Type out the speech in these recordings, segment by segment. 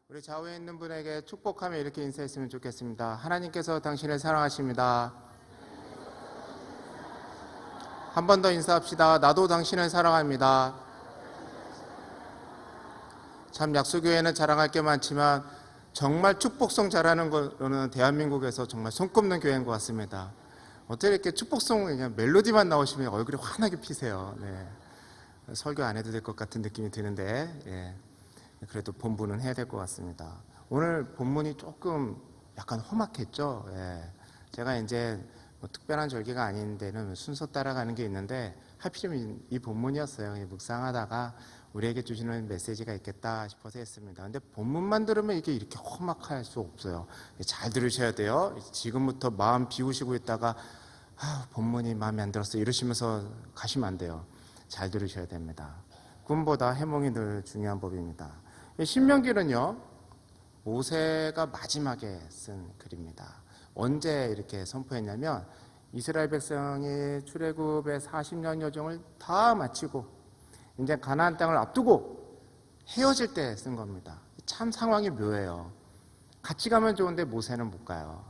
우리 좌우에 있는 분에게 축복하며 이렇게 인사했으면 좋겠습니다. 하나님께서 당신을 사랑하십니다. 한 번 더 인사합시다. 나도 당신을 사랑합니다. 참 약수교회는 자랑할 게 많지만 정말 축복송 잘하는 거는 대한민국에서 정말 손꼽는 교회인 것 같습니다. 어떻게 이렇게 축복송 그냥 멜로디만 나오시면 얼굴이 환하게 피세요. 네. 설교 안 해도 될 것 같은 느낌이 드는데 그래도 본문은 해야 될 것 같습니다. 오늘 본문이 조금 약간 험악했죠. 제가 이제 뭐 특별한 절기가 아닌 데는 순서 따라가는 게 있는데 하필이면 이 본문이었어요. 묵상하다가 우리에게 주시는 메시지가 있겠다 싶어서 했습니다. 근데 본문만 들으면 이게 이렇게 험악할 수 없어요. 잘 들으셔야 돼요. 지금부터 마음 비우시고 있다가 본문이 마음에 안 들었어 이러시면서 가시면 안 돼요. 잘 들으셔야 됩니다. 꿈보다 해몽이 늘 중요한 법입니다. 신명기는요, 모세가 마지막에 쓴 글입니다. 언제 이렇게 선포했냐면 이스라엘 백성이 출애굽의 40년 여정을 다 마치고 이제 가나안 땅을 앞두고 헤어질 때 쓴 겁니다. 참 상황이 묘해요. 같이 가면 좋은데 모세는 못 가요.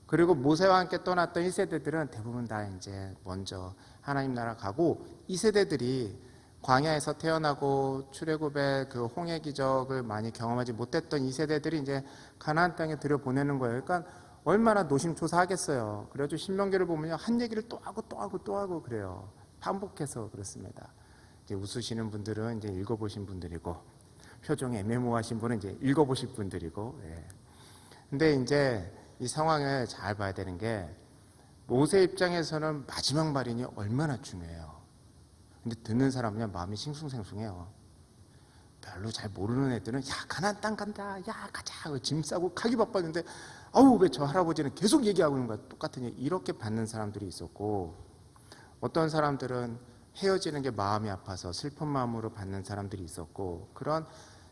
그리고 모세와 함께 떠났던 1세대들은 대부분 다 이제 먼저 하나님 나라 가고, 이 세대들이 광야에서 태어나고 출애굽의 그 홍해 기적을 많이 경험하지 못했던 이 세대들이 이제 가나안 땅에 들여보내는 거예요. 그러니까 얼마나 노심초사하겠어요. 그래가지고 신명기를 보면요, 한 얘기를 또 하고 또 하고 또 하고 그래요. 반복해서 그렇습니다. 이제 웃으시는 분들은 이제 읽어보신 분들이고, 표정이 애매모호하신 분은 이제 읽어보실 분들이고. 근데 이제 이 상황을 잘 봐야 되는 게, 모세 입장에서는 마지막 말이니 얼마나 중요해요. 근데 듣는 사람은요, 마음이 싱숭생숭해요. 별로 잘 모르는 애들은 야, 가나안 땅 간다, 야 가자, 짐 싸고 가기 바빴는데 아우 왜 저 할아버지는 계속 얘기하고 있는 거야. 똑같은 얘기 이렇게 받는 사람들이 있었고, 어떤 사람들은 헤어지는 게 마음이 아파서 슬픈 마음으로 받는 사람들이 있었고, 그런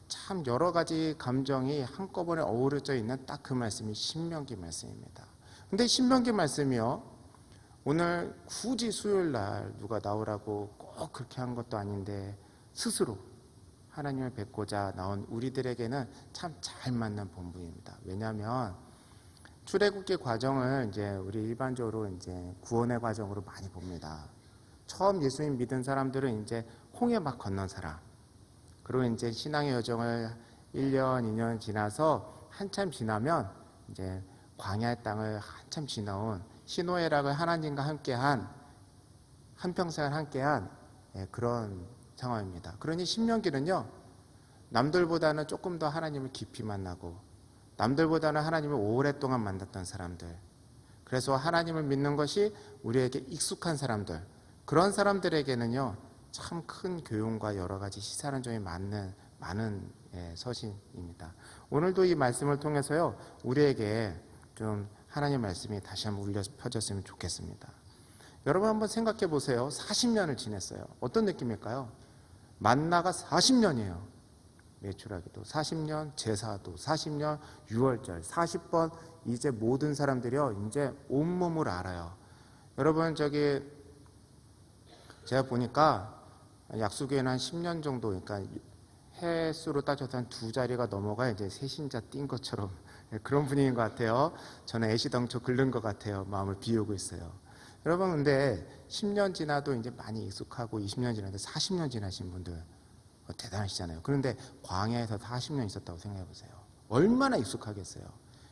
참 여러 가지 감정이 한꺼번에 어우러져 있는 딱 그 말씀이 신명기 말씀입니다. 근데 신명기 말씀이요, 오늘 굳이 수요일 날 누가 나오라고 꼭 그렇게 한 것도 아닌데 스스로 하나님을 뵙고자 나온 우리들에게는 참 잘 맞는 본문입니다. 왜냐하면 출애굽기 과정을 이제 우리 일반적으로 이제 구원의 과정으로 많이 봅니다. 처음 예수님 믿은 사람들은 이제 홍해 막 건넌 사람, 그리고 이제 신앙의 여정을 1년, 2년 지나서 한참 지나면 이제 광야의 땅을 한참 지나온 시노애락을 하나님과 함께한, 한평생을 함께한 그런 상황입니다. 그러니 신명기는요, 남들보다는 조금 더 하나님을 깊이 만나고 남들보다는 하나님을 오랫동안 만났던 사람들, 그래서 하나님을 믿는 것이 우리에게 익숙한 사람들, 그런 사람들에게는요 참 큰 교훈과 여러 가지 시사론점이 많은 서신입니다. 오늘도 이 말씀을 통해서요, 우리에게 좀 하나님의 말씀이 다시 한번 울려 펴졌으면 좋겠습니다. 여러분 한번 생각해 보세요. 40년을 지냈어요. 어떤 느낌일까요? 만나가 40년이에요. 매출하기도 40년, 제사도 40년, 6월절 40번, 이제 모든 사람들이요 이제 온몸을 알아요. 여러분 저기 제가 보니까 약수교회는 한 10년 정도, 그러니까 횟수로 따져서 한 2자리가 넘어가 이제 새신자 뛴 것처럼 그런 분위기인 것 같아요. 저는 애시당초 긁는 것 같아요. 마음을 비우고 있어요. 여러분 근데 10년 지나도 이제 많이 익숙하고 20년 지나도 40년 지나신 분들 대단하시잖아요. 그런데 광야에서 40년 있었다고 생각해 보세요. 얼마나 익숙하겠어요.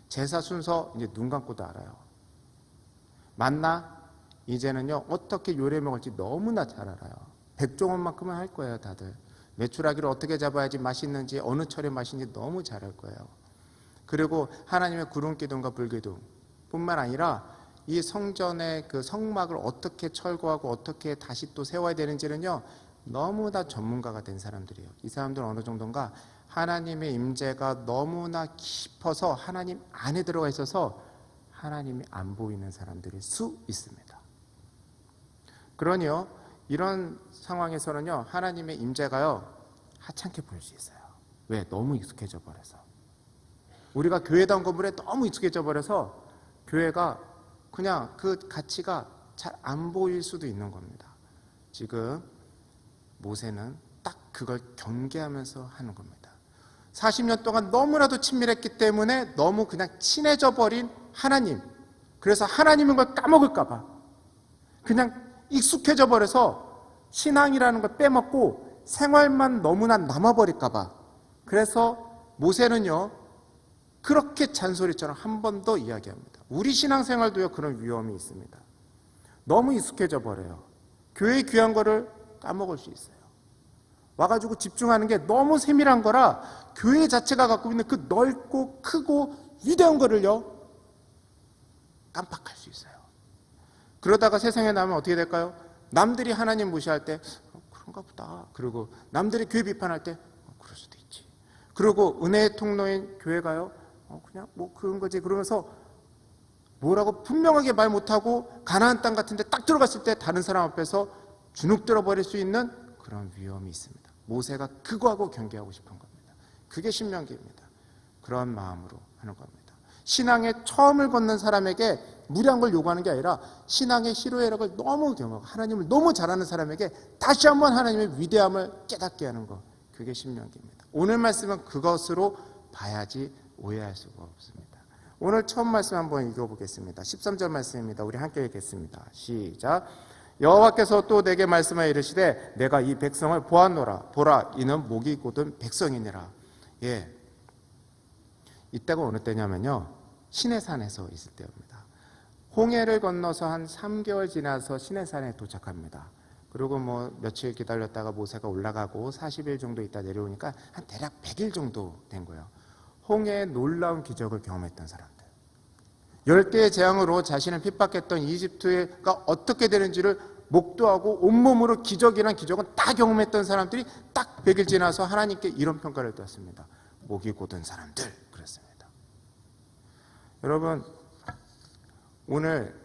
제사 순서 이제 눈 감고도 알아요. 만나 이제는요 어떻게 요리 먹을지 너무나 잘 알아요. 백종원만큼은 할 거예요. 다들 메추라기를 어떻게 잡아야지 맛있는지, 어느 철에 맛있는지 너무 잘 알 거예요. 그리고 하나님의 구름기둥과 불기둥 뿐만 아니라 이 성전의 그 성막을 어떻게 철거하고 어떻게 다시 또 세워야 되는지는요 너무나 전문가가 된 사람들이에요. 이 사람들은 어느 정도인가 하나님의 임재가 너무나 깊어서 하나님 안에 들어가 있어서 하나님이 안 보이는 사람들일 수 있습니다. 그러니요 이런 상황에서는요 하나님의 임재가요 하찮게 보일 수 있어요. 왜? 너무 익숙해져 버려서. 우리가 교회다운 건물에 너무 익숙해져 버려서 교회가 그냥 그 가치가 잘 안 보일 수도 있는 겁니다. 지금 모세는 딱 그걸 경계하면서 하는 겁니다. 40년 동안 너무나도 친밀했기 때문에 너무 그냥 친해져 버린 하나님. 그래서 하나님인 걸 까먹을까 봐 그냥 익숙해져 버려서 신앙이라는 걸 빼먹고 생활만 너무나 남아버릴까 봐. 그래서 모세는요 그렇게 잔소리처럼 한 번 더 이야기합니다. 우리 신앙생활도요 그런 위험이 있습니다. 너무 익숙해져 버려요. 교회의 귀한 거를 까먹을 수 있어요. 와가지고 집중하는 게 너무 세밀한 거라 교회 자체가 갖고 있는 그 넓고 크고 위대한 거를요 깜빡할 수 있어요. 그러다가 세상에 나면 어떻게 될까요? 남들이 하나님 무시할 때 그런가 보다. 그리고 남들이 교회 비판할 때 그럴 수도 있지. 그리고 은혜의 통로인 교회가요 그냥 뭐 그런 거지 그러면서 뭐라고 분명하게 말 못하고 가나안 땅 같은 데 딱 들어갔을 때 다른 사람 앞에서 주눅 들어버릴 수 있는 그런 위험이 있습니다. 모세가 그거하고 경계하고 싶은 겁니다. 그게 신명기입니다. 그런 마음으로 하는 겁니다. 신앙의 처음을 걷는 사람에게 무리한 걸 요구하는 게 아니라 신앙의 희로애락을 너무 경험하고 하나님을 너무 잘 아는 사람에게 다시 한번 하나님의 위대함을 깨닫게 하는 것, 그게 신명기입니다. 오늘 말씀은 그것으로 봐야지 오해할 수가 없습니다. 오늘 처음 말씀 한번 읽어보겠습니다. 13절 말씀입니다. 우리 함께 읽겠습니다. 시작. 여호와께서 또 내게 말씀하여 이르시되 내가 이 백성을 보았노라. 보라, 이는 목이 곧은 백성이니라. 예, 이때가 어느 때냐면요 시내산에서 있을 때입니다. 홍해를 건너서 한 3개월 지나서 시내산에 도착합니다. 그리고 뭐 며칠 기다렸다가 모세가 올라가고 40일 정도 있다 내려오니까 한 대략 100일 정도 된 거예요. 홍해의 놀라운 기적을 경험했던 사람들, 10개의 재앙으로 자신을 핍박했던 이집트가 어떻게 되는지를 목도하고 온몸으로 기적이란 기적은 다 경험했던 사람들이 딱 100일 지나서 하나님께 이런 평가를 떴습니다. 목이 곧은 사람들, 그랬습니다. 여러분, 오늘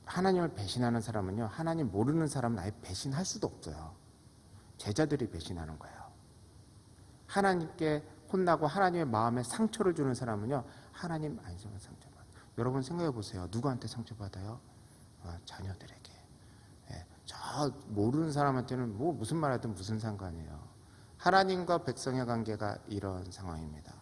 하나님을 배신하는 사람은요 하나님 모르는 사람은 아예 배신할 수도 없어요. 제자들이 배신하는 거예요. 하나님께 혼나고 하나님의 마음에 상처를 주는 사람은요 하나님 안심을 상처받아요. 여러분 생각해 보세요. 누구한테 상처받아요? 자녀들에게. 예, 저 모르는 사람한테는 뭐 무슨 말 하든 무슨 상관이에요. 하나님과 백성의 관계가 이런 상황입니다.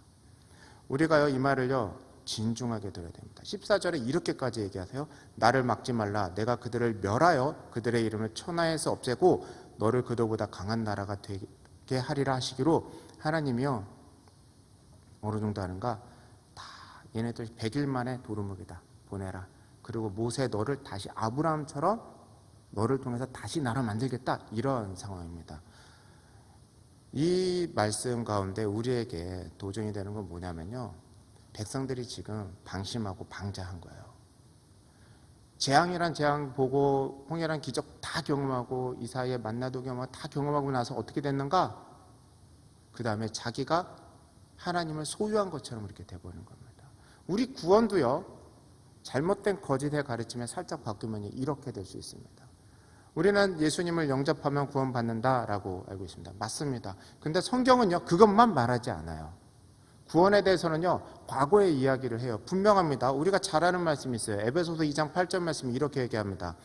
우리가요 이 말을요 진중하게 들어야 됩니다. 14절에 이렇게까지 얘기하세요. 나를 막지 말라. 내가 그들을 멸하여 그들의 이름을 천하에서 없애고 너를 그들보다 강한 나라가 되게 하리라 하시기로 하나님이요 어느 정도 하는가? 다 얘네들 100일 만에 도루묵이다 보내라. 그리고 모세 너를 다시 아브라함처럼 너를 통해서 다시 나라 만들겠다, 이런 상황입니다. 이 말씀 가운데 우리에게 도전이 되는 건 뭐냐면요 백성들이 지금 방심하고 방자한 거예요. 재앙이란 재앙 보고 홍해란 기적 다 경험하고 이 사이에 만나도 경험하고 다 경험하고 나서 어떻게 됐는가? 그 다음에 자기가 하나님을 소유한 것처럼 이렇게 돼버리는 겁니다. 우리 구원도요 잘못된 거짓의 가르침에 살짝 바뀌면 이렇게 될 수 있습니다. 우리는 예수님을 영접하면 구원받는다라고 알고 있습니다. 맞습니다. 근데 성경은요 그것만 말하지 않아요. 구원에 대해서는요 과거의 이야기를 해요. 분명합니다. 우리가 잘 아는 말씀이 있어요. 에베소서 2장 8절 말씀이 이렇게 얘기합니다.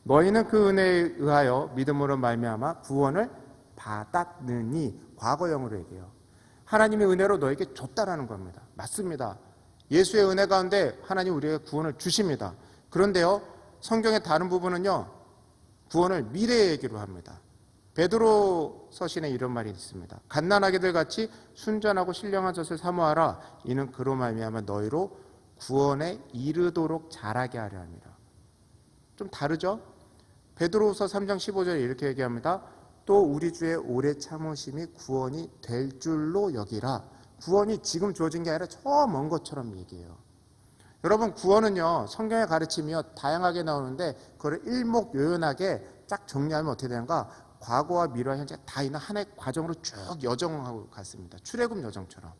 너희는 그 은혜에 의하여 믿음으로 말미암아 구원을 받았느니, 과거형으로 얘기해요. 하나님의 은혜로 너에게 줬다라는 겁니다. 맞습니다. 예수의 은혜 가운데 하나님 우리에게 구원을 주십니다. 그런데요 성경의 다른 부분은요 구원을 미래의 얘기로 합니다. 베드로 서신에 이런 말이 있습니다. 갓난아기들 같이 순전하고 신령한 젖을 사모하라. 이는 그로 말미암아 너희로 구원에 이르도록 자라게 하려 함이라. 좀 다르죠? 베드로후서 3장 15절에 이렇게 얘기합니다. 또 우리 주의 오래 참으심이 구원이 될 줄로 여기라. 구원이 지금 주어진 게 아니라 저 먼 것처럼 얘기해요. 여러분 구원은요 성경의 가르침이요 다양하게 나오는데 그걸 일목요연하게 쫙 정리하면 어떻게 되는가? 과거와 미래와 현재 다 있는 하나의 과정으로 쭉 여정하고 갔습니다. 출애굽 여정처럼.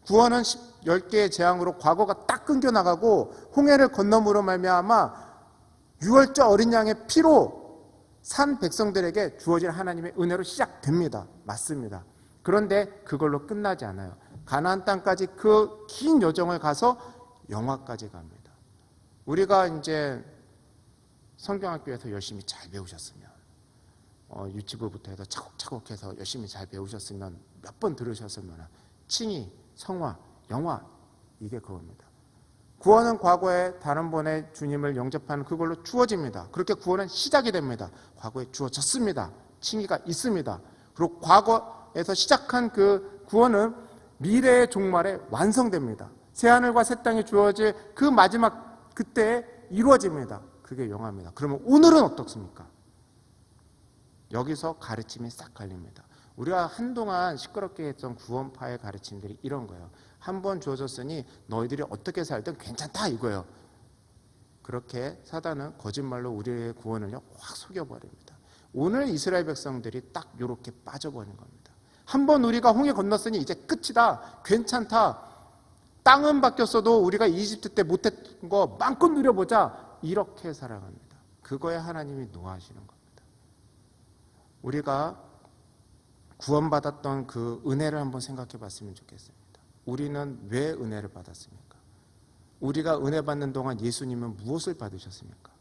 구원은 10개의 재앙으로 과거가 딱 끊겨나가고 홍해를 건너므로 말미암아 유월절 어린 양의 피로 산 백성들에게 주어진 하나님의 은혜로 시작됩니다. 맞습니다. 그런데 그걸로 끝나지 않아요. 가나안 땅까지 그 긴 여정을 가서 영화까지 갑니다. 우리가 이제 성경학교에서 열심히 잘 배우셨으면 유치부부터 해서 차곡차곡 해서 열심히 잘 배우셨으면 몇 번 들으셨으면 칭의, 성화, 영화 이게 그겁니다. 구원은 과거에 다른 번에 주님을 영접하는 그걸로 주어집니다. 그렇게 구원은 시작이 됩니다. 과거에 주어졌습니다. 칭의가 있습니다. 그리고 과거에서 시작한 그 구원은 미래의 종말에 완성됩니다. 새하늘과 새 땅이 주어질 그 마지막 그때에 이루어집니다. 그게 영화입니다. 그러면 오늘은 어떻습니까? 여기서 가르침이 싹 갈립니다. 우리가 한동안 시끄럽게 했던 구원파의 가르침들이 이런 거예요. 한 번 주어졌으니 너희들이 어떻게 살든 괜찮다 이거예요. 그렇게 사단은 거짓말로 우리의 구원을요 확 속여버립니다. 오늘 이스라엘 백성들이 딱 이렇게 빠져버린 겁니다. 한 번 우리가 홍해 건넜으니 이제 끝이다. 괜찮다. 땅은 바뀌었어도 우리가 이집트 때 못했던 거 마음껏 누려보자. 이렇게 살아갑니다. 그거에 하나님이 노하시는 겁니다. 우리가 구원받았던 그 은혜를 한번 생각해 봤으면 좋겠습니다. 우리는 왜 은혜를 받았습니까? 우리가 은혜 받는 동안 예수님은 무엇을 받으셨습니까?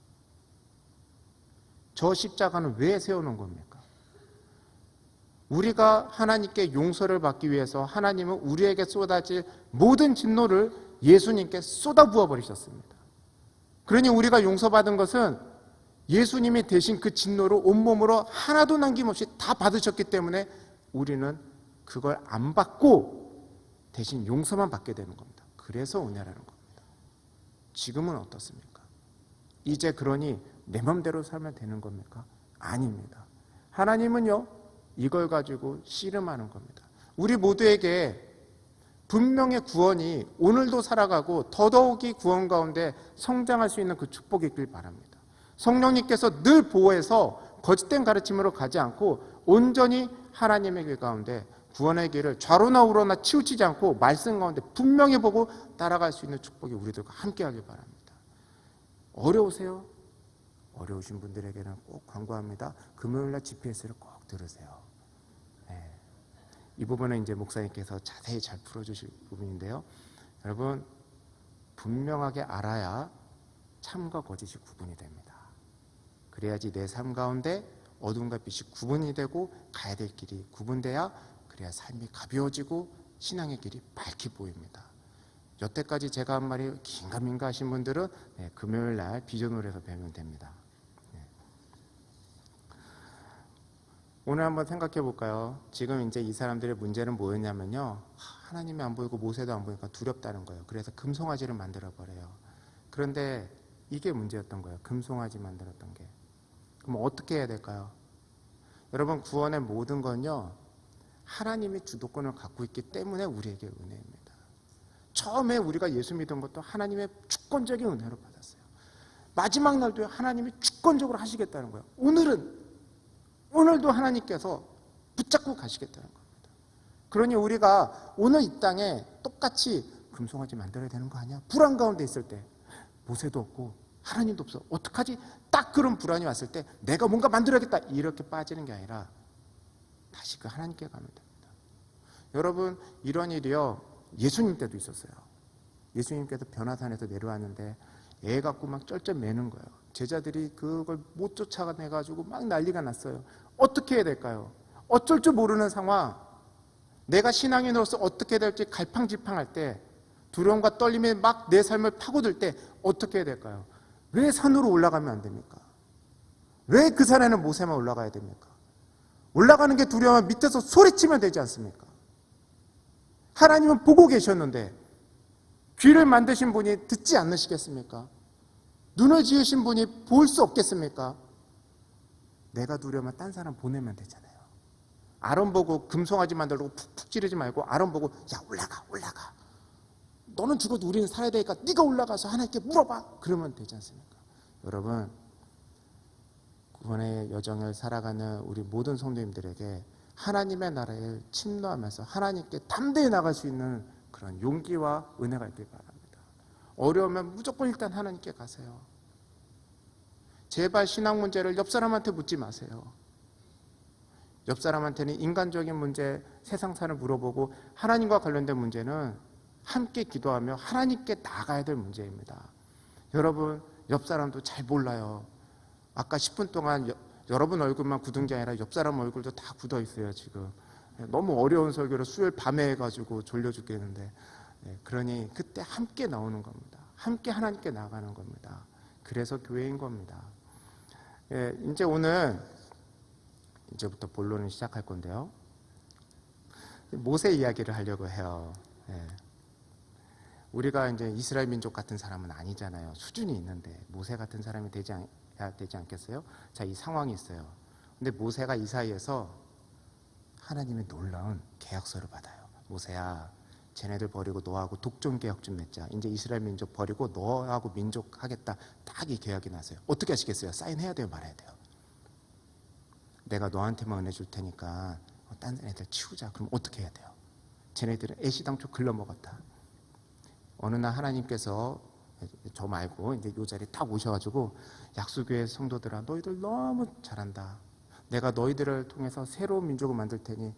저 십자가는 왜 세워놓은 겁니까? 우리가 하나님께 용서를 받기 위해서 하나님은 우리에게 쏟아질 모든 진노를 예수님께 쏟아부어 버리셨습니다. 그러니 우리가 용서받은 것은 예수님이 대신 그 진노를 온몸으로 하나도 남김없이 다 받으셨기 때문에 우리는 그걸 안 받고 대신 용서만 받게 되는 겁니다. 그래서 은혜라는 겁니다. 지금은 어떻습니까? 이제 그러니 내 맘대로 살면 되는 겁니까? 아닙니다. 하나님은요 이걸 가지고 씨름하는 겁니다. 우리 모두에게 분명히 구원이 오늘도 살아가고 더더욱이 구원 가운데 성장할 수 있는 그 축복이 있길 바랍니다. 성령님께서 늘 보호해서 거짓된 가르침으로 가지 않고 온전히 하나님의 길 가운데 구원의 길을 좌로나 우로나 치우치지 않고 말씀 가운데 분명히 보고 따라갈 수 있는 축복이 우리들과 함께 하길 바랍니다. 어려우세요? 어려우신 분들에게는 꼭 권고합니다. 금요일날 GPS를 꼭 들으세요. 네. 이 부분은 이제 목사님께서 자세히 잘 풀어주실 부분인데요. 여러분 분명하게 알아야 참과 거짓이 구분이 됩니다. 그래야지 내 삶 가운데 어둠과 빛이 구분이 되고 가야 될 길이 구분돼야 그래야 삶이 가벼워지고 신앙의 길이 밝게 보입니다. 여태까지 제가 한 말이 긴가민가 하신 분들은 금요일날 비전홀에서 배우면 됩니다. 오늘 한번 생각해 볼까요? 지금 이제 이 사람들의 문제는 뭐였냐면요. 하나님이 안 보이고 모세도 안 보니까 두렵다는 거예요. 그래서 금송아지를 만들어 버려요. 그런데 이게 문제였던 거예요. 금송아지 만들었던 게. 그럼 어떻게 해야 될까요? 여러분 구원의 모든 건요. 하나님이 주도권을 갖고 있기 때문에 우리에게 은혜입니다. 처음에 우리가 예수 믿은 것도 하나님의 주권적인 은혜로 받았어요. 마지막 날도 하나님이 주권적으로 하시겠다는 거예요. 오늘도 하나님께서 붙잡고 가시겠다는 겁니다. 그러니 우리가 오늘 이 땅에 똑같이 금송아지 만들어야 되는 거 아니야? 불안 가운데 있을 때 모세도 없고 하나님도 없어. 어떡하지? 딱 그런 불안이 왔을 때 내가 뭔가 만들어야겠다 이렇게 빠지는 게 아니라 다시 그 하나님께 가면 됩니다. 여러분 이런 일이요 예수님 때도 있었어요. 예수님께서 변화산에서 내려왔는데 애 갖고 막 쩔쩔 매는 거예요. 제자들이 그걸 못 쫓아내가지고 막 난리가 났어요. 어떻게 해야 될까요? 어쩔 줄 모르는 상황, 내가 신앙인으로서 어떻게 될지 갈팡질팡할 때 두려움과 떨림이 막 내 삶을 파고들 때 어떻게 해야 될까요? 왜 산으로 올라가면 안 됩니까? 왜 그 산에는 모세만 올라가야 됩니까? 올라가는 게 두려우면 밑에서 소리치면 되지 않습니까? 하나님은 보고 계셨는데 귀를 만드신 분이 듣지 않으시겠습니까? 눈을 지으신 분이 볼 수 없겠습니까? 내가 두려우면 딴 사람 보내면 되잖아요. 아론 보고 금송아지 만들고 푹푹 찌르지 말고 아론 보고 야 올라가 너는 죽어도 우리는 살아야 되니까 네가 올라가서 하나님께 물어봐 그러면 되지 않습니까? 여러분 구원의 여정을 살아가는 우리 모든 성도님들에게 하나님의 나라에 침노하면서 하나님께 담대히 나갈 수 있는 그런 용기와 은혜가 있길 바랍니다. 어려우면 무조건 일단 하나님께 가세요. 제발 신앙 문제를 옆 사람한테 묻지 마세요. 옆 사람한테는 인간적인 문제, 세상사를 물어보고 하나님과 관련된 문제는 함께 기도하며 하나님께 나가야 될 문제입니다. 여러분 옆 사람도 잘 몰라요. 아까 10분 동안 여러분 얼굴만 굳은 게 아니라 옆 사람 얼굴도 다 굳어 있어요 지금. 너무 어려운 설교를 수요일 밤에 해가지고 졸려 죽겠는데, 그러니 그때 함께 나오는 겁니다. 함께 하나님께 나가는 겁니다. 그래서 교회인 겁니다. 이제 오늘 이제부터 본론을 시작할 건데요. 모세 이야기를 하려고 해요. 우리가 이제 이스라엘 민족 같은 사람은 아니잖아요. 수준이 있는데 모세 같은 사람이 되지 않겠어요? 자, 이 상황이 있어요. 근데 모세가 이 사이에서 하나님의 놀라운 계약서를 받아요. 모세야, 쟤네들 버리고 너하고 독점계약 좀 맺자. 이제 이스라엘 민족 버리고 너하고 민족 하겠다. 딱 이 계약이 나서요. 어떻게 하시겠어요? 사인해야 돼요, 말아야 돼요? 내가 너한테만 은혜 줄 테니까 딴 애들 치우자. 그럼 어떻게 해야 돼요? 쟤네들은 애시당초 글러먹었다. 어느 날 하나님께서 저 말고 이제 이 자리에 딱 오셔가지고, 약수교회 성도들아, 너희들 너무 잘한다. 내가 너희들을 통해서 새로운 민족을 만들 테니,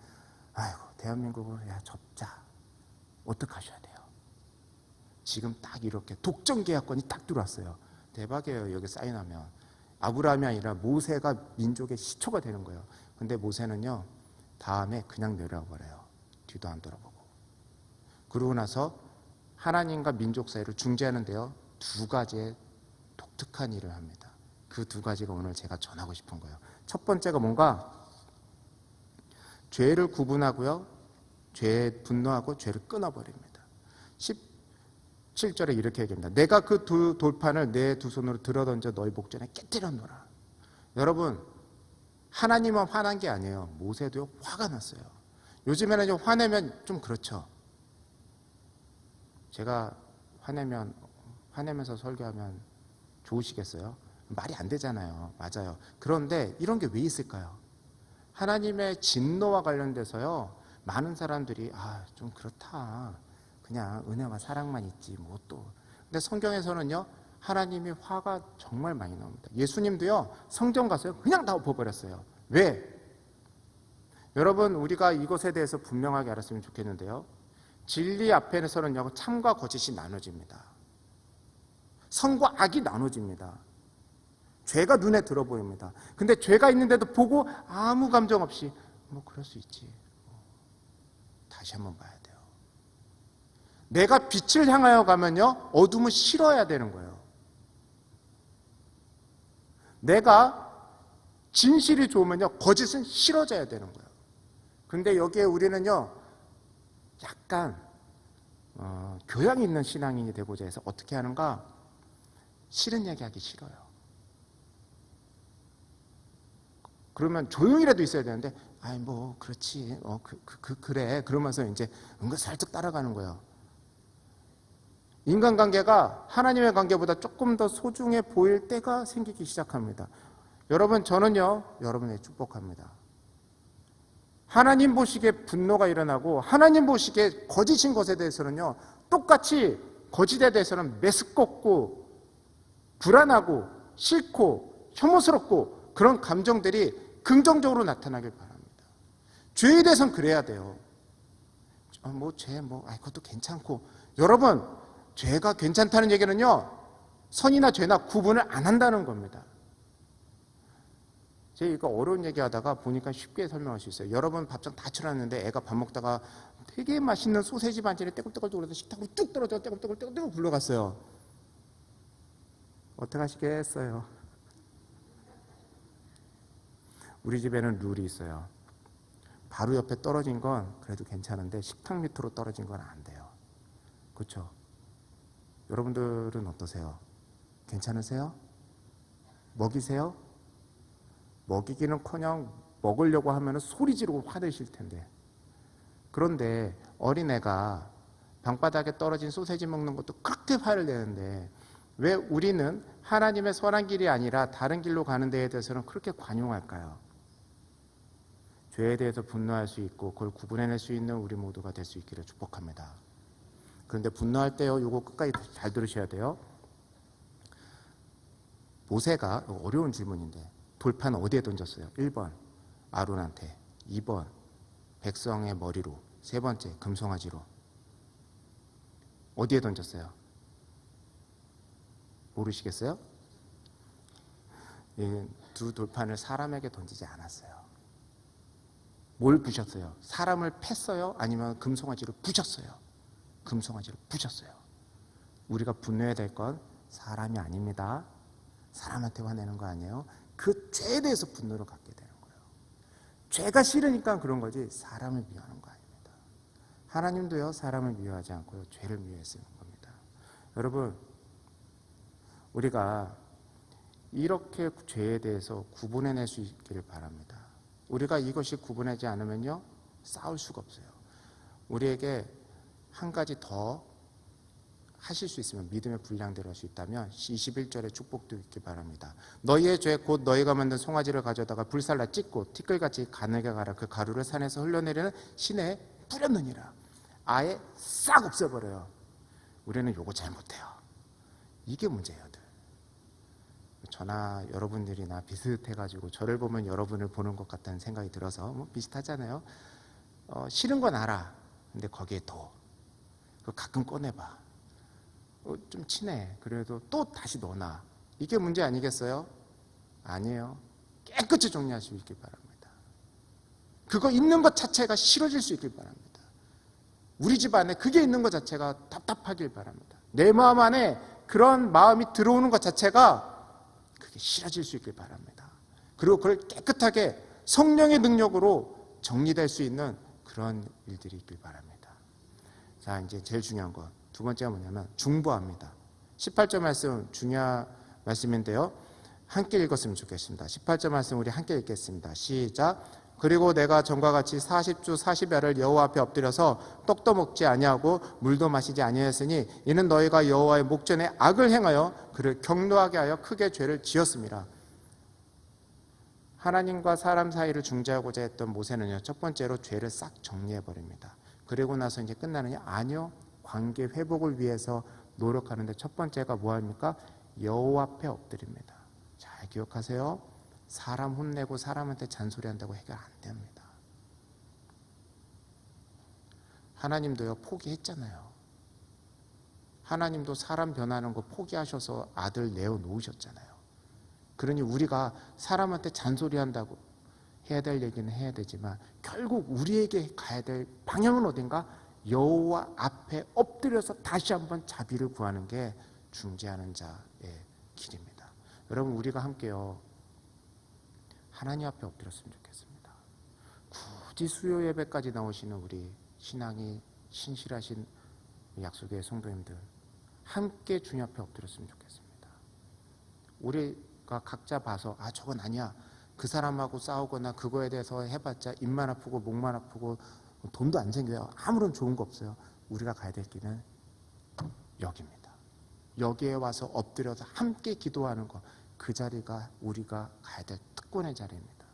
아이고 대한민국을 접자. 어떡하셔야 돼요? 지금 딱 이렇게 독점계약권이 딱 들어왔어요. 대박이에요. 여기 사인하면 아브라함이 아니라 모세가 민족의 시초가 되는 거예요. 근데 모세는요, 다음에 그냥 내려와 버려요. 뒤도 안 돌아보고. 그러고 나서 하나님과 민족 사이를 중재하는데요, 두 가지의 독특한 일을 합니다. 그 두 가지가 오늘 제가 전하고 싶은 거예요. 첫 번째가 뭔가, 죄를 구분하고요, 죄에 분노하고 죄를 끊어버립니다. 17절에 이렇게 얘기합니다. 내가 그 두 돌판을 내 두 손으로 들어던져 너희 목전에 깨뜨려 놓으라. 여러분, 하나님은 화난 게 아니에요. 모세도요, 화가 났어요. 요즘에는 좀 화내면 좀 그렇죠. 제가 화내면서 설교하면 좋으시겠어요? 말이 안 되잖아요. 맞아요. 그런데 이런 게 왜 있을까요? 하나님의 진노와 관련돼서요, 많은 사람들이 좀 그렇다, 그냥 은혜와 사랑만 있지 뭐 또. 근데 성경에서는요, 하나님이 화가 정말 많이 나옵니다. 예수님도요, 성경 가서요 그냥 다 엎어버렸어요. 왜? 여러분, 우리가 이것에 대해서 분명하게 알았으면 좋겠는데요, 진리 앞에서는요, 참과 거짓이 나눠집니다. 선과 악이 나눠집니다. 죄가 눈에 들어 보입니다. 근데 죄가 있는데도 보고 아무 감정 없이 뭐 그럴 수 있지, 다시 한번 봐야 돼요. 내가 빛을 향하여 가면요, 어둠은 싫어야 되는 거예요. 내가 진실이 좋으면요, 거짓은 싫어져야 되는 거예요. 근데 여기에 우리는요, 약간 교양 있는 신앙인이 되고자 해서 어떻게 하는가? 싫은 얘기하기 싫어요. 그러면 조용히라도 있어야 되는데, 뭐 그렇지, 그래, 그러면서 이제 은근 살짝 따라가는 거예요. 인간관계가 하나님의 관계보다 조금 더 소중해 보일 때가 생기기 시작합니다. 여러분, 저는요, 여러분에게 축복합니다. 하나님 보시기에 분노가 일어나고 하나님 보시기에 거짓인 것에 대해서는요, 똑같이 거짓에 대해서는 메스껍고 불안하고 싫고 혐오스럽고 그런 감정들이 긍정적으로 나타나길 바랍니다. 죄에 대해서는 그래야 돼요. 그것도 괜찮고. 여러분, 죄가 괜찮다는 얘기는요, 선이나 죄나 구분을 안 한다는 겁니다. 제가 이거 어려운 얘기하다가 보니까 쉽게 설명할 수 있어요. 여러분, 밥상 다 차렸는데 애가 밥 먹다가 되게 맛있는 소세지 반찬이 떼굴떼굴 해서 식탁으로 뚝 떨어져 떼굴떼굴 굴러갔어요. 어떻게 하시겠어요? 우리 집에는 룰이 있어요. 바로 옆에 떨어진 건 그래도 괜찮은데 식탁 밑으로 떨어진 건 안 돼요. 그렇죠? 여러분들은 어떠세요? 괜찮으세요? 먹이세요? 먹이기는커녕 먹으려고 하면 소리 지르고 화내실 텐데. 그런데 어린애가 방바닥에 떨어진 소세지 먹는 것도 그렇게 화를 내는데, 왜 우리는 하나님의 선한 길이 아니라 다른 길로 가는 데에 대해서는 그렇게 관용할까요? 죄에 대해서 분노할 수 있고 그걸 구분해낼 수 있는 우리 모두가 될 수 있기를 축복합니다. 그런데 분노할 때요, 이거 끝까지 잘 들으셔야 돼요. 모세가, 어려운 질문인데, 돌판 어디에 던졌어요? 1번 아론한테, 2번 백성의 머리로, 세 번째 금송아지로. 어디에 던졌어요? 모르시겠어요? 두 돌판을 사람에게 던지지 않았어요. 뭘 부셨어요? 사람을 팼어요? 아니면 금송아지로 부셨어요? 금송아지로 부셨어요. 우리가 분노해야 될 건 사람이 아닙니다. 사람한테 화내는 거 아니에요. 그 죄에 대해서 분노를 갖게 되는 거예요. 죄가 싫으니까 그런 거지 사람을 미워하는 거 아닙니다. 하나님도요, 사람을 미워하지 않고요, 죄를 미워했는 겁니다. 여러분, 우리가 이렇게 죄에 대해서 구분해낼 수 있기를 바랍니다. 우리가 이것이 구분하지 않으면요, 싸울 수가 없어요. 우리에게 한 가지 더 하실 수 있으면, 믿음의 분량대로 할 수 있다면 21절의 축복도 있기 바랍니다. 너희의 죄 곧 너희가 만든 송아지를 가져다가 불살라 찢고 티끌같이 가늘게 갈아 그 가루를 산에서 흘러내리는 시내에 뿌렸느니라. 아예 싹 없애버려요. 우리는 요거 잘 못해요. 이게 문제예요. 늘. 저나 여러분들이나 비슷해가지고 저를 보면 여러분을 보는 것 같다는 생각이 들어서 뭐 비슷하잖아요. 싫은 건 알아. 근데 거기에 더 가끔 꺼내봐. 좀 친해. 그래도 또 다시 넣어놔. 이게 문제 아니겠어요? 아니에요. 깨끗이 정리할 수 있길 바랍니다. 그거 있는 것 자체가 싫어질 수 있길 바랍니다. 우리 집 안에 그게 있는 것 자체가 답답하길 바랍니다. 내 마음 안에 그런 마음이 들어오는 것 자체가 그게 싫어질 수 있길 바랍니다. 그리고 그걸 깨끗하게 성령의 능력으로 정리될 수 있는 그런 일들이 있길 바랍니다. 자, 이제 제일 중요한 것. 두 번째가 뭐냐면 중보합니다. 18절 말씀 중요한 말씀인데요. 함께 읽었으면 좋겠습니다. 18절 말씀 우리 함께 읽겠습니다. 시작. 그리고 내가 전과 같이 40주 40야를 여호와 앞에 엎드려서 떡도 먹지 아니하고 물도 마시지 아니하였으니 이는 너희가 여호와의 목전에 악을 행하여 그를 경노하게 하여 크게 죄를 지었습니다. 하나님과 사람 사이를 중재하고자 했던 모세는요, 첫 번째로 죄를 싹 정리해버립니다. 그리고 나서 이제 끝나느냐? 아니요. 관계 회복을 위해서 노력하는데 첫 번째가 뭐합니까? 여호와 앞에 엎드립니다. 잘 기억하세요. 사람 혼내고 사람한테 잔소리한다고 해결 안 됩니다. 하나님도요, 포기했잖아요. 하나님도 사람 변하는 거 포기하셔서 아들 내어놓으셨잖아요. 그러니 우리가 사람한테 잔소리한다고 해야 될 얘기는 해야 되지만 결국 우리에게 가야 될 방향은 어딘가? 여호와 앞에 엎드려서 다시 한번 자비를 구하는 게 중재하는 자의 길입니다. 여러분, 우리가 함께요, 하나님 앞에 엎드렸으면 좋겠습니다. 굳이 수요 예배까지 나오시는 우리 신앙이 신실하신 약속의 성도님들, 함께 주님 앞에 엎드렸으면 좋겠습니다. 우리가 각자 봐서 저건 아니야, 그 사람하고 싸우거나 그거에 대해서 해봤자 입만 아프고 목만 아프고 돈도 안 생겨요. 아무런 좋은 거 없어요. 우리가 가야 될 길은 여기입니다. 여기에 와서 엎드려서 함께 기도하는 것, 그 자리가 우리가 가야 될 특권의 자리입니다.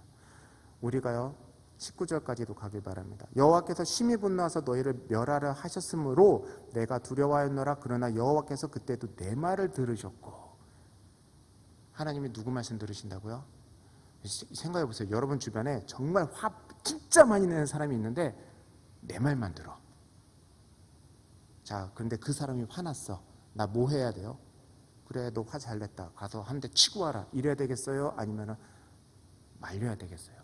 우리가요, 19절까지도 가길 바랍니다. 여호와께서 심히 분노하셔서 너희를 멸하려 하셨으므로 내가 두려워하였노라. 그러나 여호와께서 그때도 내 말을 들으셨고. 하나님이 누구 말씀 들으신다고요? 생각해 보세요. 여러분 주변에 정말 화 진짜 많이 내는 사람이 있는데 내 말만 들어. 자, 그런데 그 사람이 화났어. 나 뭐 해야 돼요? 그래, 너 화 잘 냈다. 가서 한 대 치고 와라. 이래야 되겠어요? 아니면 말려야 되겠어요?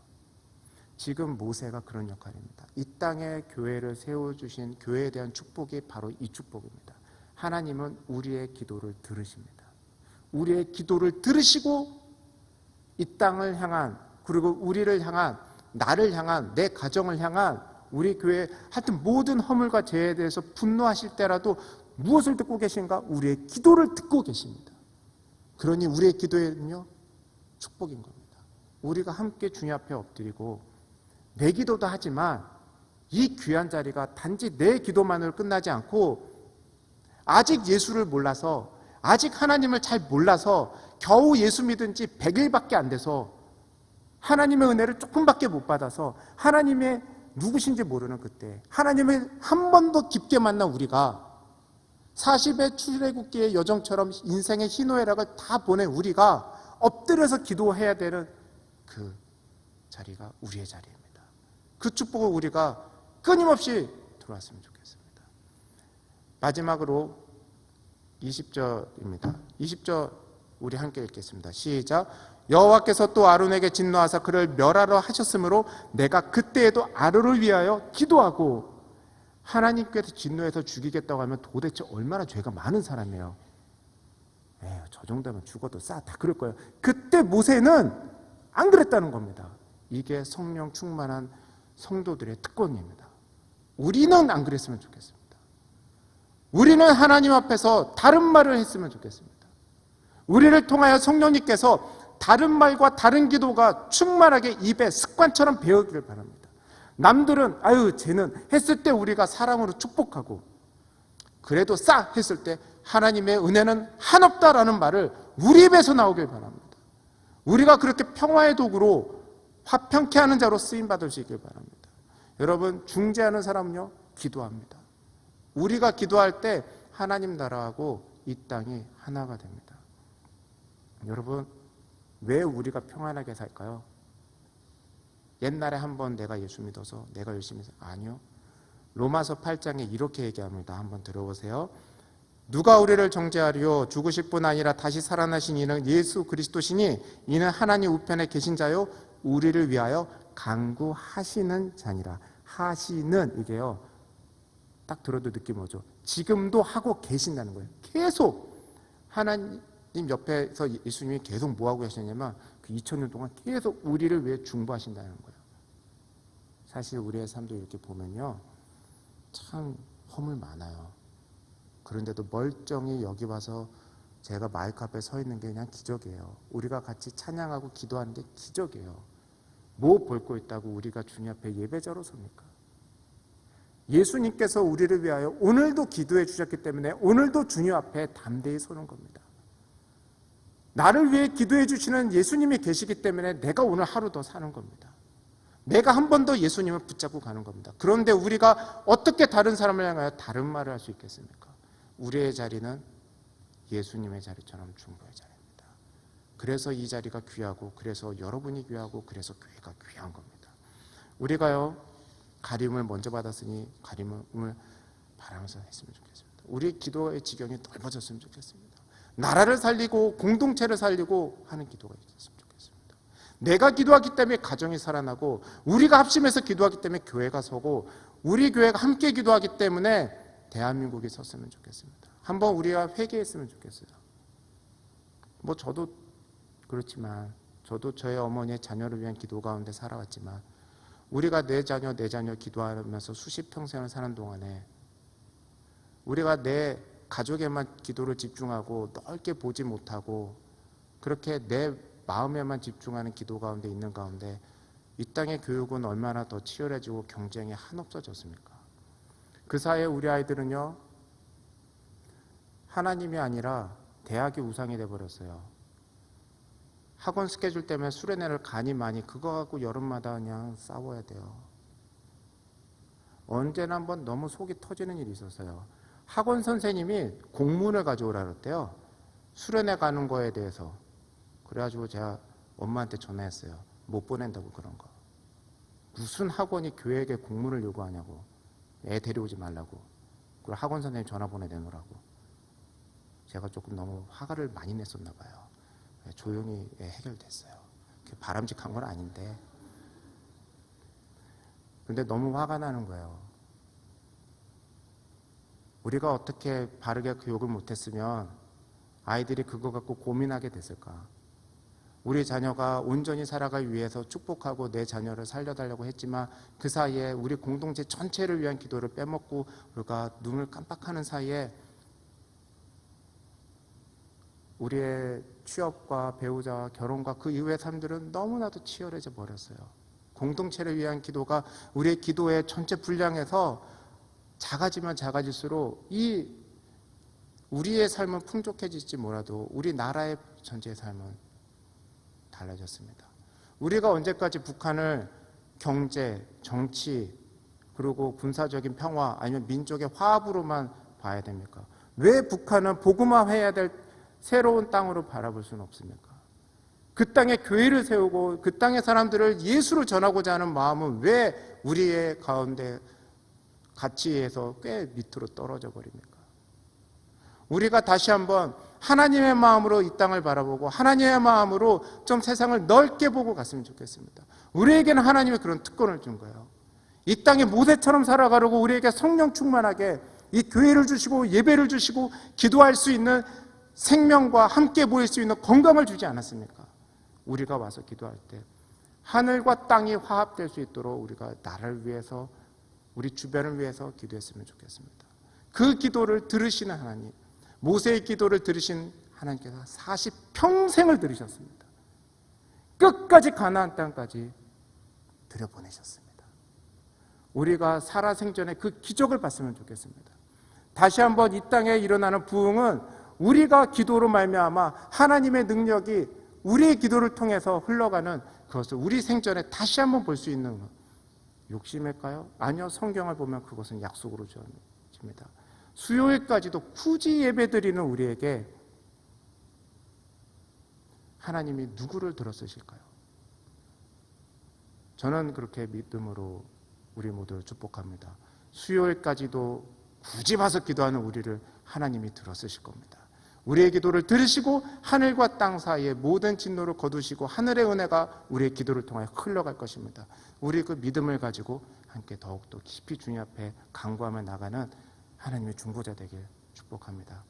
지금 모세가 그런 역할입니다. 이 땅에 교회를 세워주신 교회에 대한 축복이 바로 이 축복입니다. 하나님은 우리의 기도를 들으십니다. 우리의 기도를 들으시고 이 땅을 향한, 그리고 우리를 향한, 나를 향한, 내 가정을 향한, 우리 교회 하여튼 모든 허물과 죄에 대해서 분노하실 때라도 무엇을 듣고 계신가? 우리의 기도를 듣고 계십니다. 그러니 우리의 기도에는요, 축복인 겁니다. 우리가 함께 주님 앞에 엎드리고 내 기도도 하지만 이 귀한 자리가 단지 내 기도만으로 끝나지 않고 아직 예수를 몰라서, 아직 하나님을 잘 몰라서 겨우 예수 믿은 지 100일밖에 안 돼서 하나님의 은혜를 조금밖에 못 받아서 하나님의 누구신지 모르는 그때, 하나님을 한 번도 깊게 만난 우리가 40의 출애굽기의 여정처럼 인생의 희노애락을 다 보낸 우리가 엎드려서 기도해야 되는 그 자리가 우리의 자리입니다. 그 축복을 우리가 끊임없이 들어왔으면 좋겠습니다. 마지막으로 20절입니다. 20절 우리 함께 읽겠습니다. 시작. 여호와께서 또 아론에게 진노하사 그를 멸하러 하셨으므로 내가 그때에도 아론을 위하여 기도하고. 하나님께서 진노해서 죽이겠다고 하면 도대체 얼마나 죄가 많은 사람이에요. 에휴, 저 정도면 죽어도 다 그럴 거예요. 그때 모세는 안 그랬다는 겁니다. 이게 성령 충만한 성도들의 특권입니다. 우리는 안 그랬으면 좋겠습니다. 우리는 하나님 앞에서 다른 말을 했으면 좋겠습니다. 우리를 통하여 성령님께서 다른 말과 다른 기도가 충만하게 입에 습관처럼 배우기를 바랍니다. 남들은 쟤는 했을 때 우리가 사랑으로 축복하고, 그래도 했을 때 하나님의 은혜는 한없다라는 말을 우리 입에서 나오길 바랍니다. 우리가 그렇게 평화의 도구로 화평케 하는 자로 쓰임받을 수 있길 바랍니다. 여러분, 중재하는 사람은요, 기도합니다. 우리가 기도할 때 하나님 나라하고 이 땅이 하나가 됩니다. 여러분, 왜 우리가 평안하게 살까요? 옛날에 한번 내가 예수 믿어서 내가 열심히 아니요. 로마서 8장에 이렇게 얘기합니다. 한번 들어보세요. 누가 우리를 정죄하리요? 죽으실 뿐 아니라 다시 살아나신 이는 예수 그리스도시니 이는 하나님 우편에 계신 자요 우리를 위하여 간구하시는 자니라. 하시는, 이게요, 딱 들어도 느낌 오죠? 지금도 하고 계신다는 거예요. 계속 하나님 옆에서 예수님이 계속 뭐하고 계시냐면 그 2000년 동안 계속 우리를 위해 중보하신다는 거예요. 사실 우리의 삶도 이렇게 보면요, 참 허물 많아요. 그런데도 멀쩡히 여기 와서 제가 마이크 앞에 서 있는 게 그냥 기적이에요. 우리가 같이 찬양하고 기도하는 게 기적이에요. 뭐 볼 거 있다고 우리가 주님 앞에 예배자로 섭니까? 예수님께서 우리를 위하여 오늘도 기도해 주셨기 때문에 오늘도 주님 앞에 담대히 서는 겁니다. 나를 위해 기도해 주시는 예수님이 계시기 때문에 내가 오늘 하루 더 사는 겁니다. 내가 한 번 더 예수님을 붙잡고 가는 겁니다. 그런데 우리가 어떻게 다른 사람을 향하여 다른 말을 할 수 있겠습니까? 우리의 자리는 예수님의 자리처럼 중보의 자리입니다. 그래서 이 자리가 귀하고, 그래서 여러분이 귀하고, 그래서 교회가 귀한 겁니다. 우리가요, 가림을 먼저 받았으니 가림을 바라면서 했으면 좋겠습니다. 우리 기도의 지경이 넓어졌으면 좋겠습니다. 나라를 살리고 공동체를 살리고 하는 기도가 있었으면 좋겠습니다. 내가 기도하기 때문에 가정이 살아나고, 우리가 합심해서 기도하기 때문에 교회가 서고, 우리 교회가 함께 기도하기 때문에 대한민국이 섰으면 좋겠습니다. 한번 우리가 회개했으면 좋겠어요. 저도 그렇지만, 저도 저의 어머니의 자녀를 위한 기도 가운데 살아왔지만, 우리가 내 자녀 기도하면서 수십 평생을 사는 동안에 우리가 내 가족에만 기도를 집중하고 넓게 보지 못하고 그렇게 내 마음에만 집중하는 기도 가운데 있는 가운데 이 땅의 교육은 얼마나 더 치열해지고 경쟁이 한없어졌습니까? 그 사이에 우리 아이들은요, 하나님이 아니라 대학이 우상이 돼버렸어요. 학원 스케줄 때문에 수련회를 가니 많이 그거 갖고 여름마다 그냥 싸워야 돼요. 언제나 한번 너무 속이 터지는 일이 있었어요. 학원 선생님이 공문을 가져오라 그랬대요. 수련회 가는 거에 대해서. 그래가지고 제가 엄마한테 전화했어요. 못 보낸다고 그런 거. 무슨 학원이 교회에게 공문을 요구하냐고. 애 데려오지 말라고. 그리고 학원 선생님 전화번호 내놓으라고. 제가 조금 너무 화를 많이 냈었나 봐요. 조용히 해결됐어요. 바람직한 건 아닌데. 근데 너무 화가 나는 거예요. 우리가 어떻게 바르게 교육을 못했으면 아이들이 그거 갖고 고민하게 됐을까? 우리 자녀가 온전히 살아가기 위해서 축복하고 내 자녀를 살려달라고 했지만 그 사이에 우리 공동체 전체를 위한 기도를 빼먹고 우리가 눈을 깜빡하는 사이에 우리의 취업과 배우자와 결혼과 그 이후의 삶들은 너무나도 치열해져 버렸어요. 공동체를 위한 기도가 우리의 기도의 전체 분량에서 작아지면 작아질수록 이 우리의 삶은 풍족해질지 몰라도 우리 나라의 전체의 삶은 달라졌습니다. 우리가 언제까지 북한을 경제, 정치, 그리고 군사적인 평화 아니면 민족의 화합으로만 봐야 됩니까? 왜 북한은 복음화해야 될 새로운 땅으로 바라볼 수는 없습니까? 그 땅에 교회를 세우고 그 땅의 사람들을 예수를 전하고자 하는 마음은 왜 우리의 가운데 가치에서 꽤 밑으로 떨어져 버립니까? 우리가 다시 한번 하나님의 마음으로 이 땅을 바라보고 하나님의 마음으로 좀 세상을 넓게 보고 갔으면 좋겠습니다. 우리에게는 하나님이 그런 특권을 준 거예요. 이 땅에 모세처럼 살아가려고 우리에게 성령 충만하게 이 교회를 주시고 예배를 주시고 기도할 수 있는 생명과 함께 모일 수 있는 건강을 주지 않았습니까? 우리가 와서 기도할 때 하늘과 땅이 화합될 수 있도록 우리가 나라를 위해서 우리 주변을 위해서 기도했으면 좋겠습니다. 그 기도를 들으시는 하나님, 모세의 기도를 들으신 하나님께서 40평생을 들으셨습니다. 끝까지 가나안 땅까지 들여보내셨습니다. 우리가 살아생전에 그 기적을 봤으면 좋겠습니다. 다시 한번 이 땅에 일어나는 부흥은 우리가 기도로 말미암아 하나님의 능력이 우리의 기도를 통해서 흘러가는 그것을 우리 생전에 다시 한번 볼 수 있는 욕심일까요? 아니요. 성경을 보면 그것은 약속으로 주어집니다. 수요일까지도 굳이 예배드리는 우리에게 하나님이 누구를 들어쓰실까요? 저는 그렇게 믿음으로 우리 모두를 축복합니다. 수요일까지도 굳이 봐서 기도하는 우리를 하나님이 들어쓰실 겁니다. 우리의 기도를 들으시고 하늘과 땅 사이에 모든 진노를 거두시고 하늘의 은혜가 우리의 기도를 통하여 흘러갈 것입니다. 우리 그 믿음을 가지고 함께 더욱더 깊이 주님 앞에 간구하며 나가는 하나님의 중보자 되길 축복합니다.